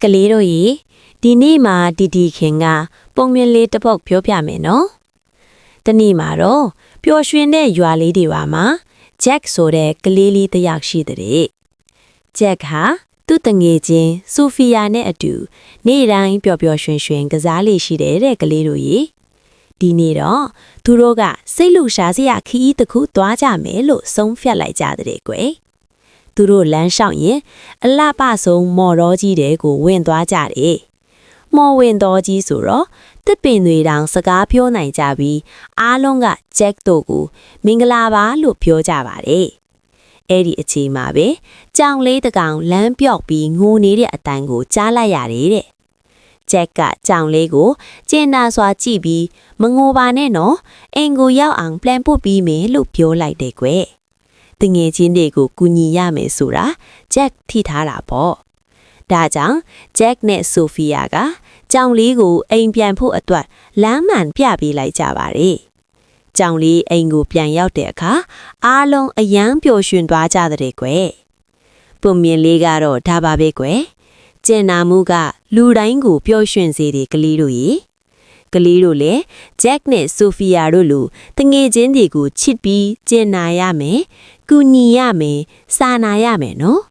ကလေးတို့ရေဒီနေ့မှာတီခင်ကပုံမြင်လေးတစ်ပုတ်ပြောပြမယ်နော်။တနေ့မှာတော့ပျော်ရွှင်တဲ့ရွာလေးတွေပါမှာဂျက်ဆိုတဲ့ကလေးလေးတစ်ယောက်ရှိတဲ့။ဂျက်ဟာသူ့တငယ်ချင်းဆိုဖီယာနဲ့အတူနေ့တိုင်းပျော်ပျော်ရွှင်ရွှင်ကစားလေးရှိတဲ့ကလေးတို့ရေဒီနေ့တော့သူတို့ကစိတ်လှရှားစရာခီးတစ်ခုသွားကြမယ်လို့ဆုံးဖြတ်လိုက်ကြတဲ့ကွယ်။သူတို့လမ်းလျှောက်ရင်အလှပဆုံးမော်တော်ကြီးတဲ့ကိုဝင်သွားကြတယ်။မော်ဝင်တော်ကြီးဆိုတော့တစ်ပင်တွေတောင်စကားပြောနိုင်ကြပြီးအားလုံးကဂျက်တို့ကိုမင်္ဂလာပါလို့ပြောကြပါတယ်။အဲ့ဒီအချိန်မှာပဲကြောင်လေးတစ်ကောင်လမ်းပြော့ပြီးငိုနေတဲ့အတန်ကိုကြားလိုက်ရတယ်တဲ့။ဂျက်ကကြောင်လေးကိုကျင်နာစွာကြည့်ပြီးမငိုပါနဲ့နော်အိမ်ကိုရောက်အောင်planပို့ပြီးမယ်လို့ပြောလိုက်တယ်ကွယ်။တငယ်ချင်းတွေကိုကူညီရမယ်ဆိုတာဂျက်ထိထားတာပေါ့။ဒါကြောင့်ဂျက်နဲ့ဆိုဖီယာကကြောင်လေးကိုအိမ်ပြန်ဖို့အတွက်လမ်းမှန်ပြပေးလိုက်ကြပါတယ်။ကြောင်လေးအိမ်ကိုပြန်ရောက်တဲ့အခါအားလုံးအယမ်းပျော်ရွှင်သွားကြတဲ့ကွယ်။ပုံမြင်လေးကတော့ဒါပါပဲကွယ်။ကျင်နာမှုကလူတိုင်းကိုပျော်ရွှင်စေတဲ့ကလေးတို့ရေကလေးတို့လည်းဂျက်နဲ့ဆိုဖီယာတို့လိုတငယ်ချင်းတွေကိုချစ်ပြီးကျင်နာရမယ်၊ကူညီရမယ်၊စာနာရမယ်နော်